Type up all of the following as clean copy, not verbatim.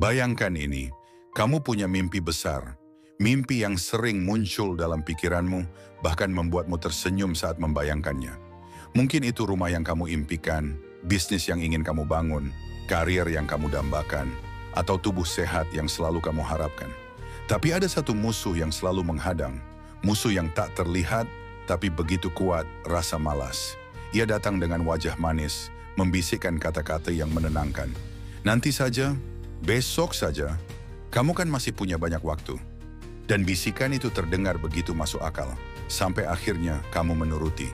Bayangkan ini, kamu punya mimpi besar. Mimpi yang sering muncul dalam pikiranmu, bahkan membuatmu tersenyum saat membayangkannya. Mungkin itu rumah yang kamu impikan, bisnis yang ingin kamu bangun, karir yang kamu dambakan, atau tubuh sehat yang selalu kamu harapkan. Tapi ada satu musuh yang selalu menghadang, musuh yang tak terlihat, tapi begitu kuat, rasa malas. Ia datang dengan wajah manis, membisikkan kata-kata yang menenangkan. Nanti saja, besok saja, kamu kan masih punya banyak waktu. Dan bisikan itu terdengar begitu masuk akal, sampai akhirnya kamu menuruti.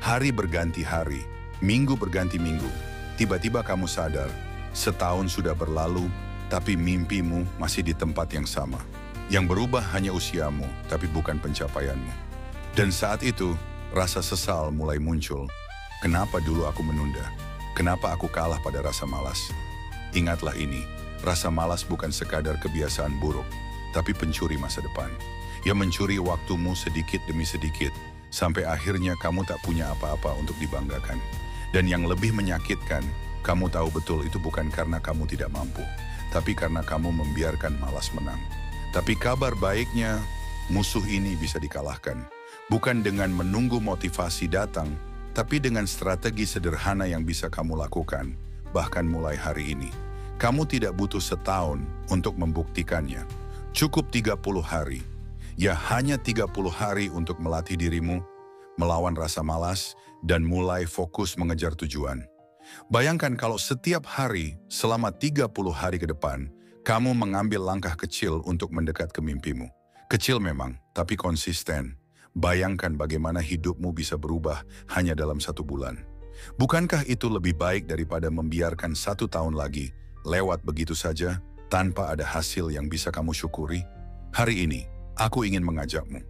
Hari berganti hari, minggu berganti minggu. Tiba-tiba kamu sadar, setahun sudah berlalu, tapi mimpimu masih di tempat yang sama. Yang berubah hanya usiamu, tapi bukan pencapaianmu. Dan saat itu, rasa sesal mulai muncul. Kenapa dulu aku menunda? Kenapa aku kalah pada rasa malas? Ingatlah ini, rasa malas bukan sekadar kebiasaan buruk, tapi pencuri masa depan. Ia mencuri waktumu sedikit demi sedikit, sampai akhirnya kamu tak punya apa-apa untuk dibanggakan. Dan yang lebih menyakitkan, kamu tahu betul itu bukan karena kamu tidak mampu, tapi karena kamu membiarkan malas menang. Tapi kabar baiknya, musuh ini bisa dikalahkan. Bukan dengan menunggu motivasi datang, tapi dengan strategi sederhana yang bisa kamu lakukan, bahkan mulai hari ini. Kamu tidak butuh setahun untuk membuktikannya. Cukup 30 hari. Ya, hanya 30 hari untuk melatih dirimu, melawan rasa malas, dan mulai fokus mengejar tujuan. Bayangkan kalau setiap hari selama 30 hari ke depan, kamu mengambil langkah kecil untuk mendekat ke mimpimu. Kecil memang, tapi konsisten. Bayangkan bagaimana hidupmu bisa berubah hanya dalam 1 bulan. Bukankah itu lebih baik daripada membiarkan 1 tahun lagi lewat begitu saja, tanpa ada hasil yang bisa kamu syukuri? Hari ini, aku ingin mengajakmu.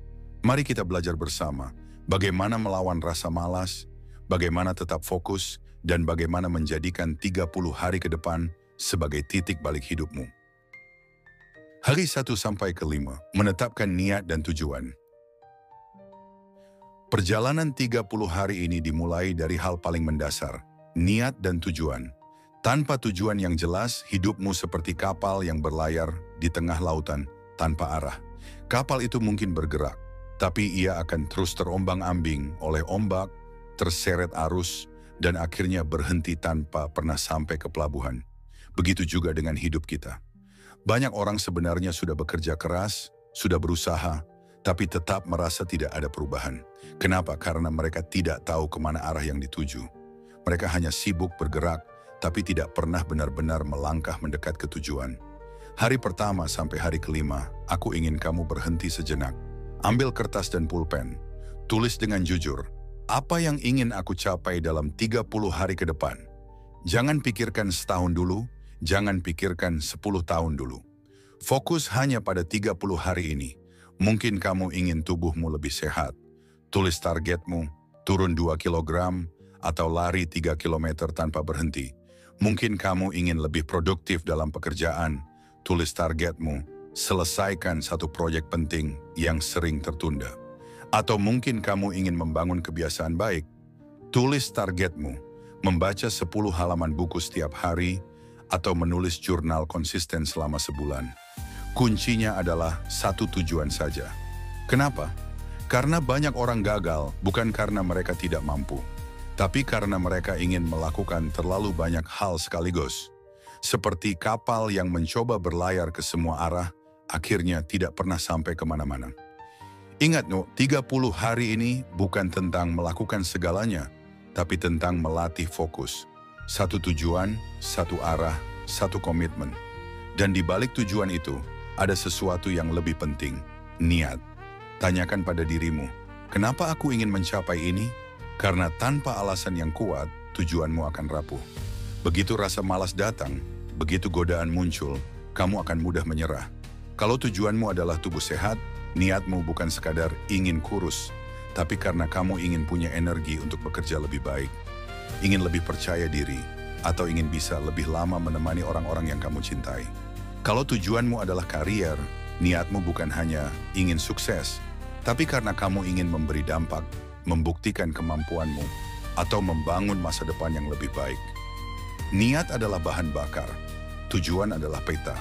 Mari kita belajar bersama bagaimana melawan rasa malas, bagaimana tetap fokus, dan bagaimana menjadikan 30 hari ke depan sebagai titik balik hidupmu. Hari 1 sampai ke 5, menetapkan niat dan tujuan. Perjalanan 30 hari ini dimulai dari hal paling mendasar, niat dan tujuan. Tanpa tujuan yang jelas, hidupmu seperti kapal yang berlayar di tengah lautan tanpa arah. Kapal itu mungkin bergerak, tapi ia akan terus terombang-ambing oleh ombak, terseret arus, dan akhirnya berhenti tanpa pernah sampai ke pelabuhan. Begitu juga dengan hidup kita. Banyak orang sebenarnya sudah bekerja keras, sudah berusaha, tapi tetap merasa tidak ada perubahan. Kenapa? Karena mereka tidak tahu kemana arah yang dituju. Mereka hanya sibuk bergerak, tapi tidak pernah benar-benar melangkah mendekat ke tujuan. Hari pertama sampai hari ke-5, aku ingin kamu berhenti sejenak. Ambil kertas dan pulpen. Tulis dengan jujur, apa yang ingin aku capai dalam 30 hari ke depan? Jangan pikirkan setahun dulu, jangan pikirkan 10 tahun dulu. Fokus hanya pada 30 hari ini. Mungkin kamu ingin tubuhmu lebih sehat. Tulis targetmu, turun 2 kilogram, atau lari 3 kilometer tanpa berhenti. Mungkin kamu ingin lebih produktif dalam pekerjaan. Tulis targetmu, selesaikan 1 proyek penting yang sering tertunda. Atau mungkin kamu ingin membangun kebiasaan baik. Tulis targetmu, membaca 10 halaman buku setiap hari, atau menulis jurnal konsisten selama sebulan. Kuncinya adalah 1 tujuan saja. Kenapa? Karena banyak orang gagal bukan karena mereka tidak mampu, tapi karena mereka ingin melakukan terlalu banyak hal sekaligus. Seperti kapal yang mencoba berlayar ke semua arah, akhirnya tidak pernah sampai kemana-mana. Ingat, 30 hari ini bukan tentang melakukan segalanya, tapi tentang melatih fokus. 1 tujuan, 1 arah, 1 komitmen. Dan di balik tujuan itu, ada sesuatu yang lebih penting, niat. Tanyakan pada dirimu, kenapa aku ingin mencapai ini? Karena tanpa alasan yang kuat, tujuanmu akan rapuh. Begitu rasa malas datang, begitu godaan muncul, kamu akan mudah menyerah. Kalau tujuanmu adalah tubuh sehat, niatmu bukan sekadar ingin kurus, tapi karena kamu ingin punya energi untuk bekerja lebih baik, ingin lebih percaya diri, atau ingin bisa lebih lama menemani orang-orang yang kamu cintai. Kalau tujuanmu adalah karier, niatmu bukan hanya ingin sukses, tapi karena kamu ingin memberi dampak, membuktikan kemampuanmu, atau membangun masa depan yang lebih baik. Niat adalah bahan bakar, tujuan adalah peta.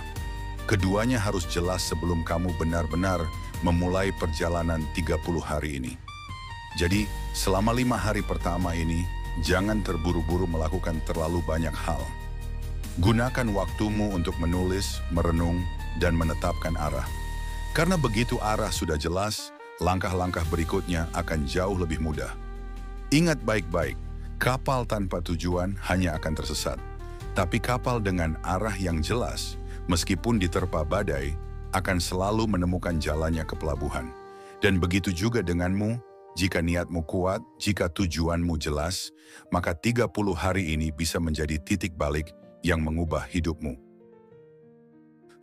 Keduanya harus jelas sebelum kamu benar-benar memulai perjalanan 30 hari ini. Jadi, selama 5 hari pertama ini, jangan terburu-buru melakukan terlalu banyak hal. Gunakan waktumu untuk menulis, merenung, dan menetapkan arah. Karena begitu arah sudah jelas, langkah-langkah berikutnya akan jauh lebih mudah. Ingat baik-baik, kapal tanpa tujuan hanya akan tersesat. Tapi kapal dengan arah yang jelas, meskipun diterpa badai, akan selalu menemukan jalannya ke pelabuhan. Dan begitu juga denganmu, jika niatmu kuat, jika tujuanmu jelas, maka 30 hari ini bisa menjadi titik balik yang mengubah hidupmu.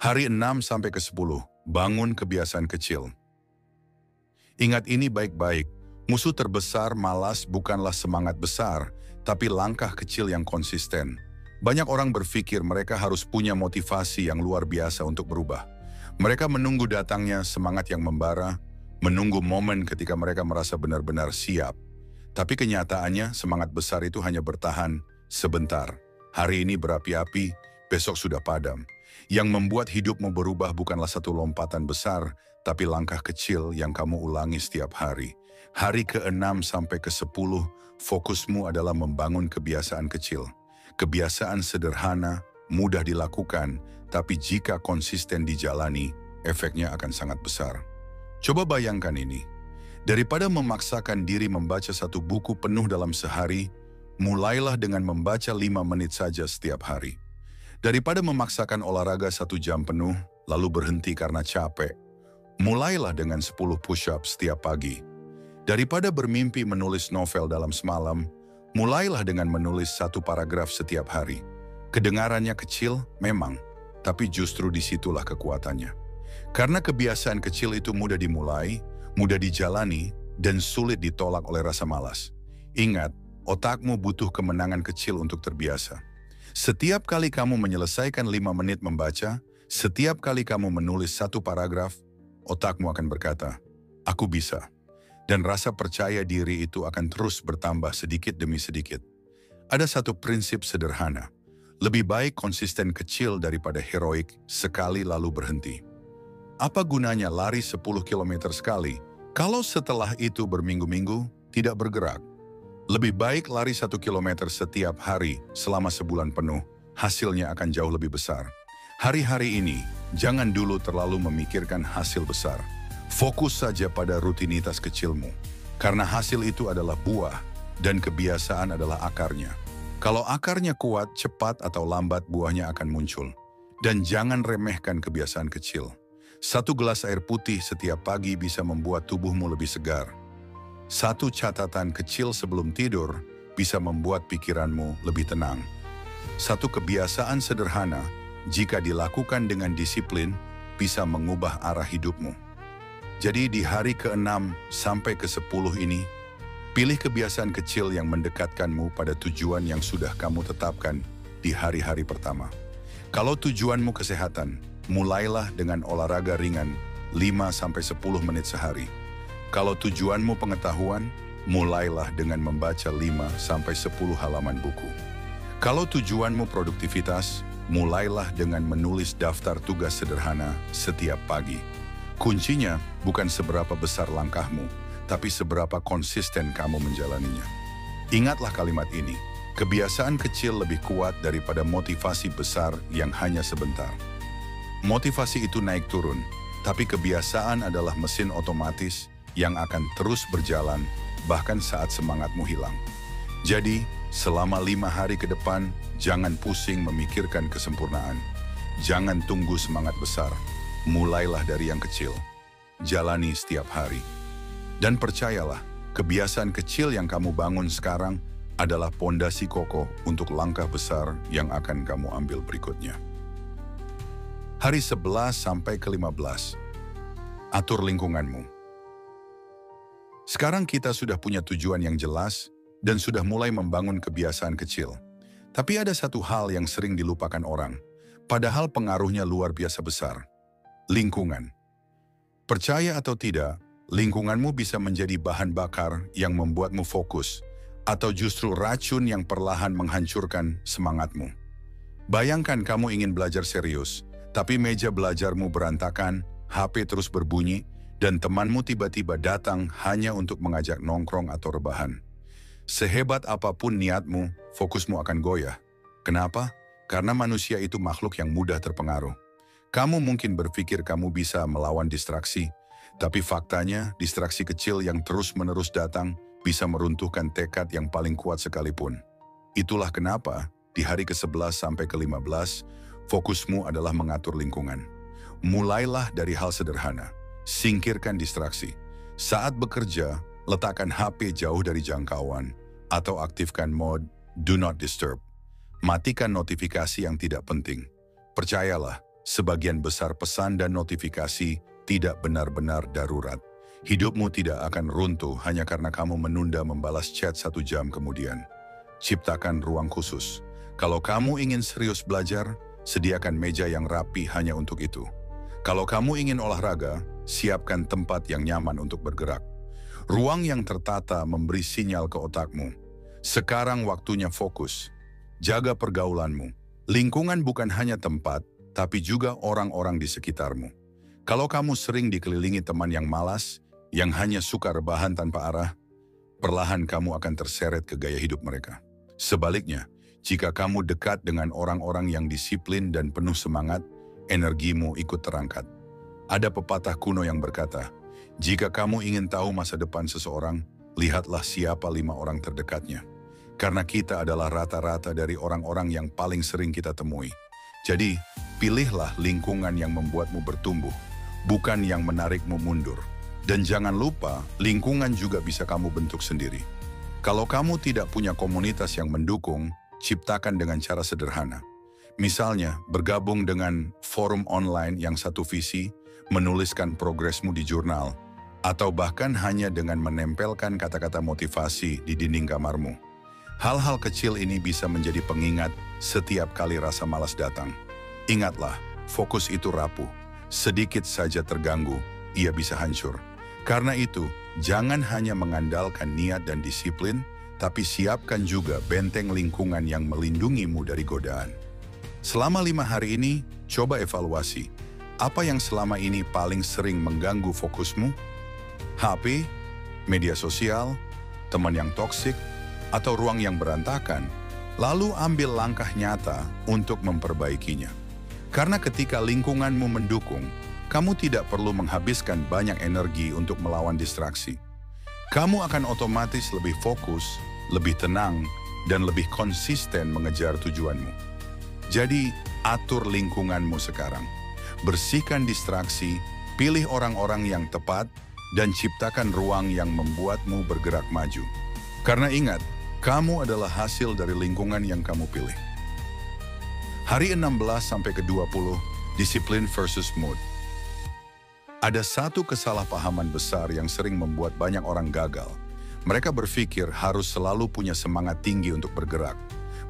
Hari 6 sampai ke 10, bangun kebiasaan kecil. Ingat ini baik-baik, musuh terbesar malas bukanlah semangat besar, tapi langkah kecil yang konsisten. Banyak orang berpikir mereka harus punya motivasi yang luar biasa untuk berubah. Mereka menunggu datangnya semangat yang membara, menunggu momen ketika mereka merasa benar-benar siap. Tapi kenyataannya semangat besar itu hanya bertahan sebentar. Hari ini berapi-api, besok sudah padam. Yang membuat hidupmu berubah bukanlah satu lompatan besar, tapi langkah kecil yang kamu ulangi setiap hari. Hari ke-6 sampai ke-10, fokusmu adalah membangun kebiasaan kecil. Kebiasaan sederhana, mudah dilakukan, tapi jika konsisten dijalani, efeknya akan sangat besar. Coba bayangkan ini, daripada memaksakan diri membaca satu buku penuh dalam sehari, mulailah dengan membaca 5 menit saja setiap hari. Daripada memaksakan olahraga 1 jam penuh, lalu berhenti karena capek, mulailah dengan 10 push-up setiap pagi. Daripada bermimpi menulis novel dalam semalam, mulailah dengan menulis 1 paragraf setiap hari. Kedengarannya kecil, memang, tapi justru disitulah kekuatannya. Karena kebiasaan kecil itu mudah dimulai, mudah dijalani, dan sulit ditolak oleh rasa malas. Ingat, otakmu butuh kemenangan kecil untuk terbiasa. Setiap kali kamu menyelesaikan 5 menit membaca, setiap kali kamu menulis 1 paragraf, otakmu akan berkata, "Aku bisa." Dan rasa percaya diri itu akan terus bertambah sedikit demi sedikit. Ada satu prinsip sederhana, lebih baik konsisten kecil daripada heroik sekali lalu berhenti. Apa gunanya lari 10 km sekali kalau setelah itu berminggu-minggu tidak bergerak? Lebih baik lari 1 km setiap hari selama sebulan penuh, hasilnya akan jauh lebih besar. Hari-hari ini, jangan dulu terlalu memikirkan hasil besar. Fokus saja pada rutinitas kecilmu, karena hasil itu adalah buah dan kebiasaan adalah akarnya. Kalau akarnya kuat, cepat atau lambat buahnya akan muncul. Dan jangan remehkan kebiasaan kecil. 1 gelas air putih setiap pagi bisa membuat tubuhmu lebih segar. 1 catatan kecil sebelum tidur bisa membuat pikiranmu lebih tenang. 1 kebiasaan sederhana, jika dilakukan dengan disiplin, bisa mengubah arah hidupmu. Jadi di hari ke-6 sampai ke-10 ini, pilih kebiasaan kecil yang mendekatkanmu pada tujuan yang sudah kamu tetapkan di hari-hari pertama. Kalau tujuanmu kesehatan, mulailah dengan olahraga ringan 5-10 menit sehari. Kalau tujuanmu pengetahuan, mulailah dengan membaca 5-10 halaman buku. Kalau tujuanmu produktivitas, mulailah dengan menulis daftar tugas sederhana setiap pagi. Kuncinya bukan seberapa besar langkahmu, tapi seberapa konsisten kamu menjalaninya. Ingatlah kalimat ini, kebiasaan kecil lebih kuat daripada motivasi besar yang hanya sebentar. Motivasi itu naik turun, tapi kebiasaan adalah mesin otomatis yang akan terus berjalan bahkan saat semangatmu hilang. Jadi, selama 5 hari ke depan, jangan pusing memikirkan kesempurnaan. Jangan tunggu semangat besar, mulailah dari yang kecil. Jalani setiap hari. Dan percayalah, kebiasaan kecil yang kamu bangun sekarang adalah pondasi kokoh untuk langkah besar yang akan kamu ambil berikutnya. Hari 11 sampai ke-15. Atur lingkunganmu. Sekarang kita sudah punya tujuan yang jelas dan sudah mulai membangun kebiasaan kecil. Tapi ada satu hal yang sering dilupakan orang, padahal pengaruhnya luar biasa besar. Lingkungan. Percaya atau tidak, lingkunganmu bisa menjadi bahan bakar yang membuatmu fokus, atau justru racun yang perlahan menghancurkan semangatmu. Bayangkan kamu ingin belajar serius, Tapi meja belajarmu berantakan, HP terus berbunyi, dan temanmu tiba-tiba datang hanya untuk mengajak nongkrong atau rebahan. Sehebat apapun niatmu, fokusmu akan goyah. Kenapa? Karena manusia itu makhluk yang mudah terpengaruh. Kamu mungkin berpikir kamu bisa melawan distraksi, tapi faktanya distraksi kecil yang terus-menerus datang bisa meruntuhkan tekad yang paling kuat sekalipun. Itulah kenapa di hari ke-11 sampai ke-15, fokusmu adalah mengatur lingkungan. Mulailah dari hal sederhana. Singkirkan distraksi. Saat bekerja, letakkan HP jauh dari jangkauan atau aktifkan mode Do Not Disturb. Matikan notifikasi yang tidak penting. Percayalah, sebagian besar pesan dan notifikasi tidak benar-benar darurat. Hidupmu tidak akan runtuh hanya karena kamu menunda membalas chat 1 jam kemudian. Ciptakan ruang khusus. Kalau kamu ingin serius belajar, sediakan meja yang rapi hanya untuk itu. Kalau kamu ingin olahraga, siapkan tempat yang nyaman untuk bergerak. Ruang yang tertata memberi sinyal ke otakmu. Sekarang waktunya fokus. Jaga pergaulanmu. Lingkungan bukan hanya tempat, tapi juga orang-orang di sekitarmu. Kalau kamu sering dikelilingi teman yang malas, yang hanya suka rebahan tanpa arah, perlahan kamu akan terseret ke gaya hidup mereka. Sebaliknya, jika kamu dekat dengan orang-orang yang disiplin dan penuh semangat, energimu ikut terangkat. Ada pepatah kuno yang berkata, jika kamu ingin tahu masa depan seseorang, lihatlah siapa 5 orang terdekatnya. Karena kita adalah rata-rata dari orang-orang yang paling sering kita temui. Jadi, pilihlah lingkungan yang membuatmu bertumbuh, bukan yang menarikmu mundur. Dan jangan lupa, lingkungan juga bisa kamu bentuk sendiri. Kalau kamu tidak punya komunitas yang mendukung, ciptakan dengan cara sederhana. Misalnya, bergabung dengan forum online yang satu visi, menuliskan progresmu di jurnal, atau bahkan hanya dengan menempelkan kata-kata motivasi di dinding kamarmu. Hal-hal kecil ini bisa menjadi pengingat setiap kali rasa malas datang. Ingatlah, fokus itu rapuh. Sedikit saja terganggu, ia bisa hancur. Karena itu, jangan hanya mengandalkan niat dan disiplin, tapi siapkan juga benteng lingkungan yang melindungimu dari godaan. Selama 5 hari ini, coba evaluasi. Apa yang selama ini paling sering mengganggu fokusmu? HP, media sosial, teman yang toksik, atau ruang yang berantakan? Lalu ambil langkah nyata untuk memperbaikinya. Karena ketika lingkunganmu mendukung, kamu tidak perlu menghabiskan banyak energi untuk melawan distraksi. Kamu akan otomatis lebih fokus, lebih tenang, dan lebih konsisten mengejar tujuanmu. Jadi, atur lingkunganmu sekarang. Bersihkan distraksi, pilih orang-orang yang tepat, dan ciptakan ruang yang membuatmu bergerak maju. Karena ingat, kamu adalah hasil dari lingkungan yang kamu pilih. Hari 16 sampai ke-20, disiplin versus mood. Ada satu kesalahpahaman besar yang sering membuat banyak orang gagal. Mereka berpikir harus selalu punya semangat tinggi untuk bergerak.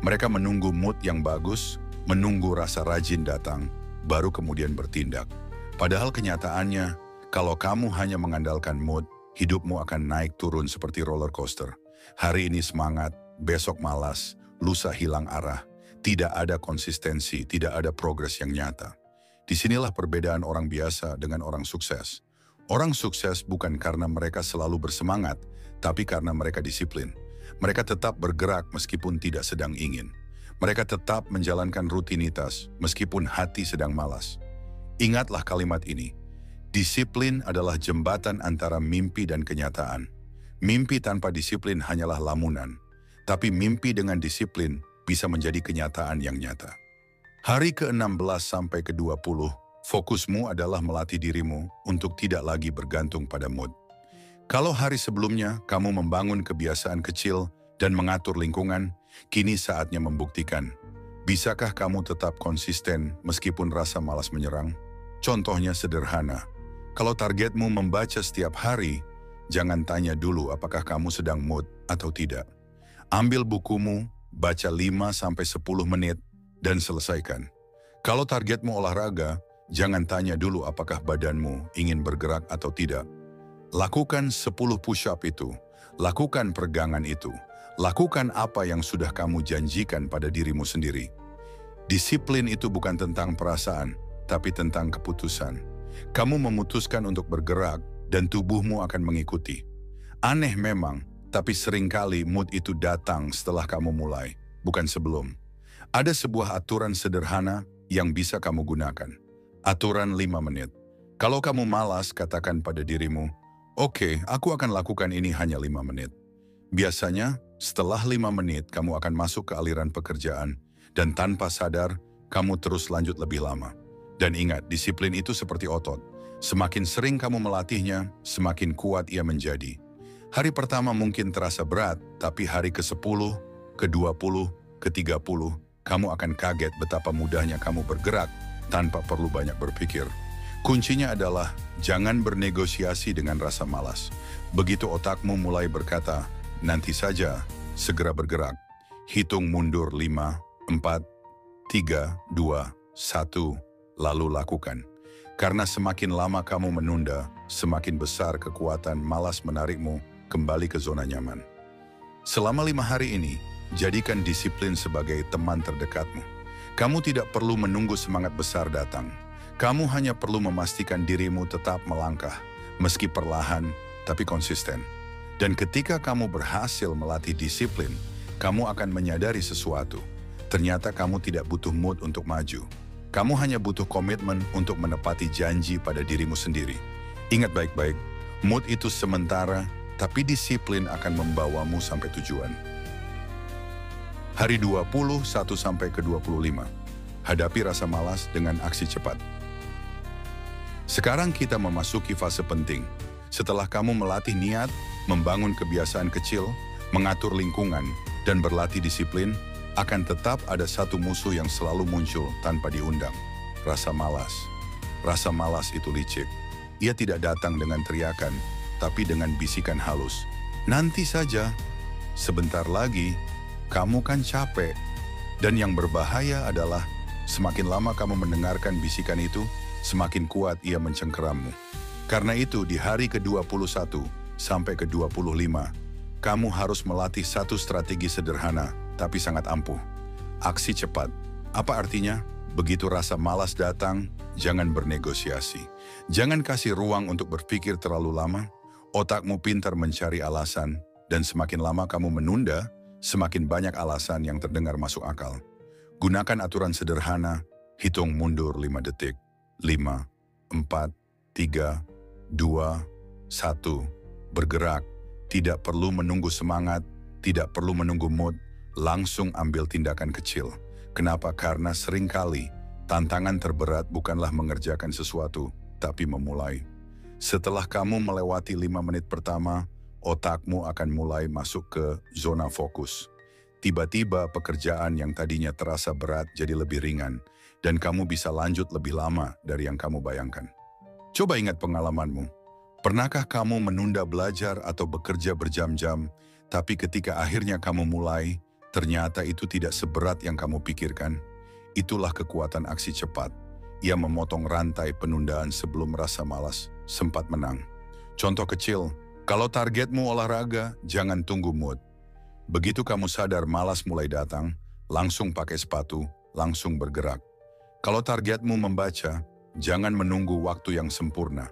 Mereka menunggu mood yang bagus, menunggu rasa rajin datang, baru kemudian bertindak. Padahal kenyataannya, kalau kamu hanya mengandalkan mood, hidupmu akan naik turun seperti roller coaster. Hari ini semangat, besok malas, lusa hilang arah. Tidak ada konsistensi, tidak ada progres yang nyata. Disinilah perbedaan orang biasa dengan orang sukses. Orang sukses bukan karena mereka selalu bersemangat, tapi karena mereka disiplin. Mereka tetap bergerak meskipun tidak sedang ingin. Mereka tetap menjalankan rutinitas meskipun hati sedang malas. Ingatlah kalimat ini. Disiplin adalah jembatan antara mimpi dan kenyataan. Mimpi tanpa disiplin hanyalah lamunan, tapi mimpi dengan disiplin bisa menjadi kenyataan yang nyata. Hari ke-16 sampai ke-20, fokusmu adalah melatih dirimu untuk tidak lagi bergantung pada mood. Kalau hari sebelumnya kamu membangun kebiasaan kecil dan mengatur lingkungan, kini saatnya membuktikan. Bisakah kamu tetap konsisten meskipun rasa malas menyerang? Contohnya sederhana. Kalau targetmu membaca setiap hari, jangan tanya dulu apakah kamu sedang mood atau tidak. Ambil bukumu, baca 5-10 menit, dan selesaikan. Kalau targetmu olahraga, jangan tanya dulu apakah badanmu ingin bergerak atau tidak. Lakukan 10 push-up itu, lakukan peregangan itu, lakukan apa yang sudah kamu janjikan pada dirimu sendiri. Disiplin itu bukan tentang perasaan, tapi tentang keputusan. Kamu memutuskan untuk bergerak dan tubuhmu akan mengikuti. Aneh memang, tapi seringkali mood itu datang setelah kamu mulai, bukan sebelum. Ada sebuah aturan sederhana yang bisa kamu gunakan. Aturan 5 menit. Kalau kamu malas, katakan pada dirimu, "Oke, aku akan lakukan ini hanya 5 menit." Biasanya, setelah 5 menit, kamu akan masuk ke aliran pekerjaan, dan tanpa sadar, kamu terus lanjut lebih lama. Dan ingat, disiplin itu seperti otot. Semakin sering kamu melatihnya, semakin kuat ia menjadi. Hari pertama mungkin terasa berat, tapi hari ke-10, ke-20, ke-30, kamu akan kaget betapa mudahnya kamu bergerak tanpa perlu banyak berpikir. Kuncinya adalah jangan bernegosiasi dengan rasa malas. Begitu otakmu mulai berkata, "Nanti saja," segera bergerak. Hitung mundur 5, 4, 3, 2, 1, lalu lakukan. Karena semakin lama kamu menunda, semakin besar kekuatan malas menarikmu kembali ke zona nyaman. Selama 5 hari ini, jadikan disiplin sebagai teman terdekatmu. Kamu tidak perlu menunggu semangat besar datang. Kamu hanya perlu memastikan dirimu tetap melangkah, meski perlahan, tapi konsisten. Dan ketika kamu berhasil melatih disiplin, kamu akan menyadari sesuatu. Ternyata kamu tidak butuh mood untuk maju. Kamu hanya butuh komitmen untuk menepati janji pada dirimu sendiri. Ingat baik-baik, mood itu sementara, tapi disiplin akan membawamu sampai tujuan. Hari 21 sampai ke-25. Hadapi rasa malas dengan aksi cepat. Sekarang kita memasuki fase penting. Setelah kamu melatih niat, membangun kebiasaan kecil, mengatur lingkungan, dan berlatih disiplin, akan tetap ada satu musuh yang selalu muncul tanpa diundang. Rasa malas. Rasa malas itu licik. Ia tidak datang dengan teriakan, tapi dengan bisikan halus. "Nanti saja, sebentar lagi, kamu kan capek." Dan yang berbahaya adalah, semakin lama kamu mendengarkan bisikan itu, semakin kuat ia mencengkerammu. Karena itu, di hari ke-21 sampai ke-25, kamu harus melatih satu strategi sederhana, tapi sangat ampuh. Aksi cepat. Apa artinya? Begitu rasa malas datang, jangan bernegosiasi. Jangan kasih ruang untuk berpikir terlalu lama. Otakmu pintar mencari alasan, dan semakin lama kamu menunda, semakin banyak alasan yang terdengar masuk akal. Gunakan aturan sederhana, hitung mundur 5 detik. 5, 4, 3, 2, 1. Bergerak. Tidak perlu menunggu semangat, tidak perlu menunggu mood, langsung ambil tindakan kecil. Kenapa? Karena seringkali tantangan terberat bukanlah mengerjakan sesuatu, tapi memulai. Setelah kamu melewati 5 menit pertama, otakmu akan mulai masuk ke zona fokus. Tiba-tiba pekerjaan yang tadinya terasa berat jadi lebih ringan, dan kamu bisa lanjut lebih lama dari yang kamu bayangkan. Coba ingat pengalamanmu. Pernahkah kamu menunda belajar atau bekerja berjam-jam, tapi ketika akhirnya kamu mulai, ternyata itu tidak seberat yang kamu pikirkan? Itulah kekuatan aksi cepat. Ia memotong rantai penundaan sebelum rasa malas sempat menang. Contoh kecil, kalau targetmu olahraga, jangan tunggu mood. Begitu kamu sadar malas mulai datang, langsung pakai sepatu, langsung bergerak. Kalau targetmu membaca, jangan menunggu waktu yang sempurna.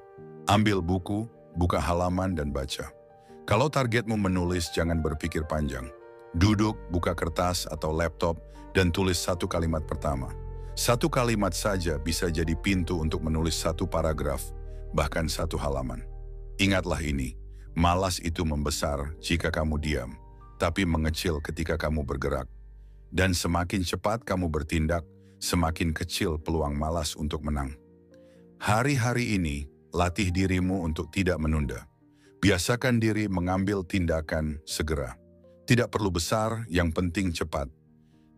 Ambil buku, buka halaman dan baca. Kalau targetmu menulis, jangan berpikir panjang. Duduk, buka kertas atau laptop, dan tulis satu kalimat pertama. Satu kalimat saja bisa jadi pintu untuk menulis satu paragraf, bahkan satu halaman. Ingatlah ini, malas itu membesar jika kamu diam, tapi mengecil ketika kamu bergerak. Dan semakin cepat kamu bertindak, semakin kecil peluang malas untuk menang. Hari-hari ini, latih dirimu untuk tidak menunda. Biasakan diri mengambil tindakan segera. Tidak perlu besar, yang penting cepat.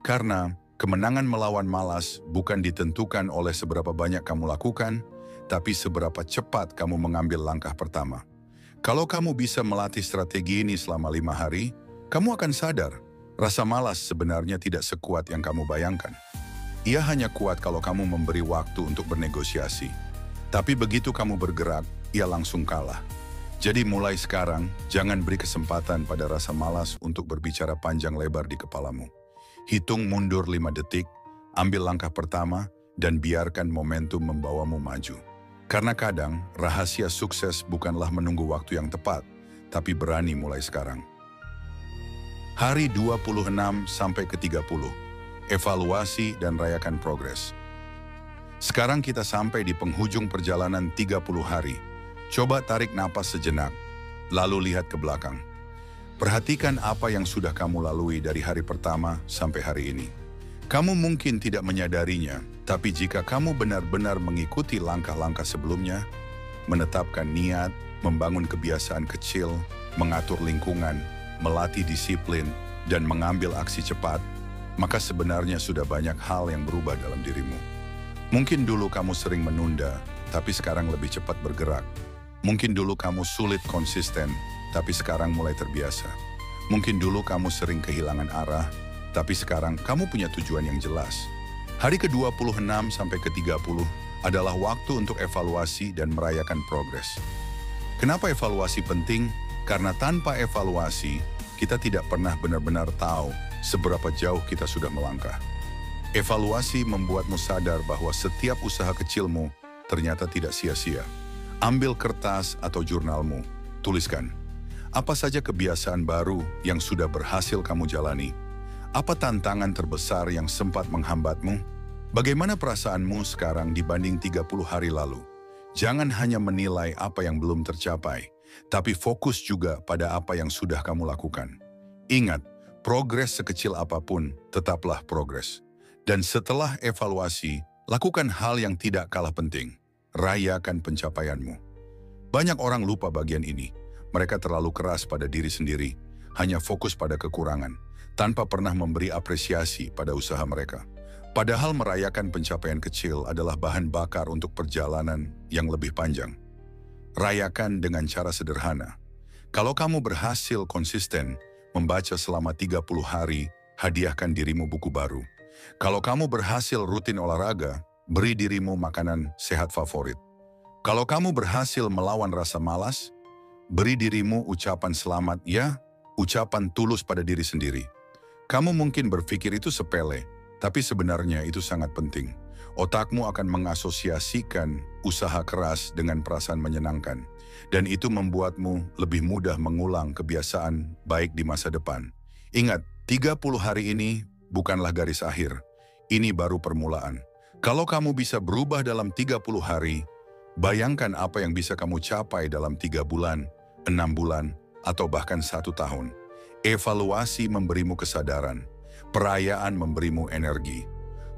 Karena kemenangan melawan malas bukan ditentukan oleh seberapa banyak kamu lakukan, tapi seberapa cepat kamu mengambil langkah pertama. Kalau kamu bisa melatih strategi ini selama 5 hari, kamu akan sadar, rasa malas sebenarnya tidak sekuat yang kamu bayangkan. Ia hanya kuat kalau kamu memberi waktu untuk bernegosiasi. Tapi begitu kamu bergerak, ia langsung kalah. Jadi mulai sekarang, jangan beri kesempatan pada rasa malas untuk berbicara panjang lebar di kepalamu. Hitung mundur 5 detik, ambil langkah pertama, dan biarkan momentum membawamu maju. Karena kadang, rahasia sukses bukanlah menunggu waktu yang tepat, tapi berani mulai sekarang. Hari 26 sampai ke 30, evaluasi dan rayakan progres. Sekarang kita sampai di penghujung perjalanan 30 hari. Coba tarik napas sejenak, lalu lihat ke belakang. Perhatikan apa yang sudah kamu lalui dari hari pertama sampai hari ini. Kamu mungkin tidak menyadarinya, tapi jika kamu benar-benar mengikuti langkah-langkah sebelumnya, menetapkan niat, membangun kebiasaan kecil, mengatur lingkungan, melatih disiplin, dan mengambil aksi cepat, maka sebenarnya sudah banyak hal yang berubah dalam dirimu. Mungkin dulu kamu sering menunda, tapi sekarang lebih cepat bergerak. Mungkin dulu kamu sulit konsisten, tapi sekarang mulai terbiasa. Mungkin dulu kamu sering kehilangan arah, tapi sekarang kamu punya tujuan yang jelas. Hari ke-26 sampai ke-30 adalah waktu untuk evaluasi dan merayakan progres. Kenapa evaluasi penting? Karena tanpa evaluasi, kita tidak pernah benar-benar tahu seberapa jauh kita sudah melangkah. Evaluasi membuatmu sadar bahwa setiap usaha kecilmu ternyata tidak sia-sia. Ambil kertas atau jurnalmu, tuliskan. Apa saja kebiasaan baru yang sudah berhasil kamu jalani? Apa tantangan terbesar yang sempat menghambatmu? Bagaimana perasaanmu sekarang dibanding 30 hari lalu? Jangan hanya menilai apa yang belum tercapai, tapi fokus juga pada apa yang sudah kamu lakukan. Ingat, progres sekecil apapun tetaplah progres. Dan setelah evaluasi, lakukan hal yang tidak kalah penting. Rayakan pencapaianmu. Banyak orang lupa bagian ini. Mereka terlalu keras pada diri sendiri, hanya fokus pada kekurangan, tanpa pernah memberi apresiasi pada usaha mereka. Padahal merayakan pencapaian kecil adalah bahan bakar untuk perjalanan yang lebih panjang. Rayakan dengan cara sederhana. Kalau kamu berhasil konsisten membaca selama 30 hari, hadiahkan dirimu buku baru. Kalau kamu berhasil rutin olahraga, beri dirimu makanan sehat favorit. Kalau kamu berhasil melawan rasa malas, beri dirimu ucapan selamat ya, ucapan tulus pada diri sendiri. Kamu mungkin berpikir itu sepele, tapi sebenarnya itu sangat penting. Otakmu akan mengasosiasikan usaha keras dengan perasaan menyenangkan, dan itu membuatmu lebih mudah mengulang kebiasaan baik di masa depan. Ingat, 30 hari ini bukanlah garis akhir. Ini baru permulaan. Kalau kamu bisa berubah dalam 30 hari, bayangkan apa yang bisa kamu capai dalam 3 bulan, 6 bulan, atau bahkan 1 tahun. Evaluasi memberimu kesadaran, perayaan memberimu energi.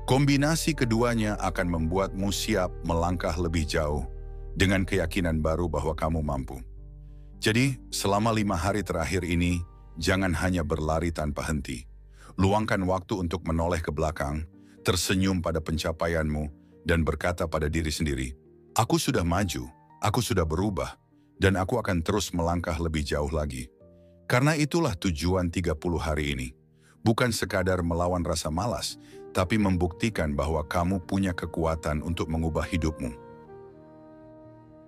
Kombinasi keduanya akan membuatmu siap melangkah lebih jauh dengan keyakinan baru bahwa kamu mampu. Jadi, selama 5 hari terakhir ini, jangan hanya berlari tanpa henti. Luangkan waktu untuk menoleh ke belakang, tersenyum pada pencapaianmu, dan berkata pada diri sendiri, aku sudah maju, aku sudah berubah, dan aku akan terus melangkah lebih jauh lagi. Karena itulah tujuan 30 hari ini. Bukan sekadar melawan rasa malas, tapi membuktikan bahwa kamu punya kekuatan untuk mengubah hidupmu.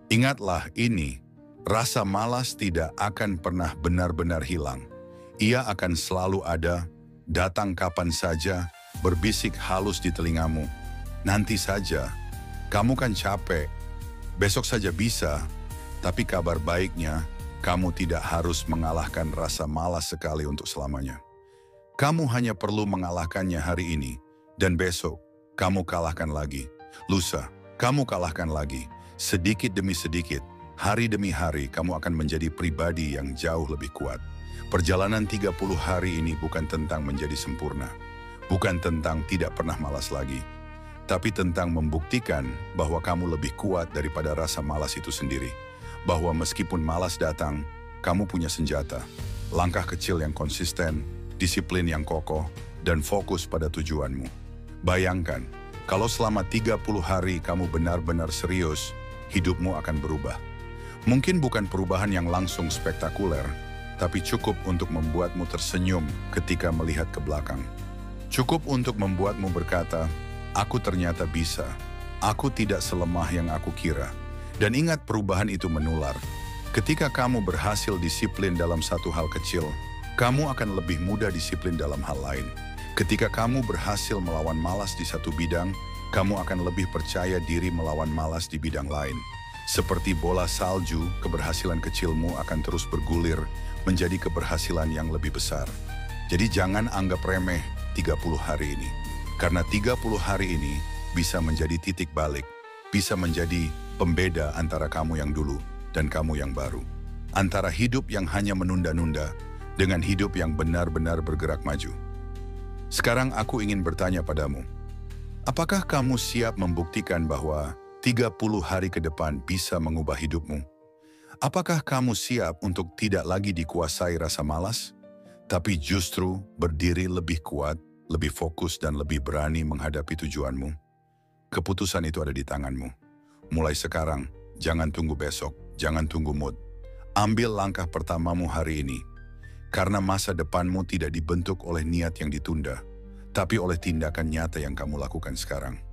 Ingatlah ini, rasa malas tidak akan pernah benar-benar hilang. Ia akan selalu ada, datang kapan saja, berbisik halus di telingamu. Nanti saja, kamu kan capek, besok saja bisa, tapi kabar baiknya, kamu tidak harus mengalahkan rasa malas sekali untuk selamanya. Kamu hanya perlu mengalahkannya hari ini, dan besok, kamu kalahkan lagi. Lusa, kamu kalahkan lagi. Sedikit demi sedikit, hari demi hari, kamu akan menjadi pribadi yang jauh lebih kuat. Perjalanan 30 hari ini bukan tentang menjadi sempurna. Bukan tentang tidak pernah malas lagi, tapi tentang membuktikan bahwa kamu lebih kuat daripada rasa malas itu sendiri. Bahwa meskipun malas datang, kamu punya senjata, langkah kecil yang konsisten, disiplin yang kokoh, dan fokus pada tujuanmu. Bayangkan, kalau selama 30 hari kamu benar-benar serius, hidupmu akan berubah. Mungkin bukan perubahan yang langsung spektakuler, tapi cukup untuk membuatmu tersenyum ketika melihat ke belakang. Cukup untuk membuatmu berkata, aku ternyata bisa, aku tidak selemah yang aku kira. Dan ingat, perubahan itu menular. Ketika kamu berhasil disiplin dalam satu hal kecil, kamu akan lebih mudah disiplin dalam hal lain. Ketika kamu berhasil melawan malas di satu bidang, Kamu akan lebih percaya diri melawan malas di bidang lain. Seperti bola salju, keberhasilan kecilmu akan terus bergulir menjadi keberhasilan yang lebih besar. Jadi jangan anggap remeh 30 hari ini. Karena 30 hari ini bisa menjadi titik balik, bisa menjadi pembeda antara kamu yang dulu dan kamu yang baru. Antara hidup yang hanya menunda-nunda dengan hidup yang benar-benar bergerak maju. Sekarang aku ingin bertanya padamu, apakah kamu siap membuktikan bahwa 30 hari ke depan bisa mengubah hidupmu? Apakah kamu siap untuk tidak lagi dikuasai rasa malas, tapi justru berdiri lebih kuat, lebih fokus dan lebih berani menghadapi tujuanmu? Keputusan itu ada di tanganmu. Mulai sekarang, jangan tunggu besok, jangan tunggu mood. Ambil langkah pertamamu hari ini. Karena masa depanmu tidak dibentuk oleh niat yang ditunda, tapi oleh tindakan nyata yang kamu lakukan sekarang.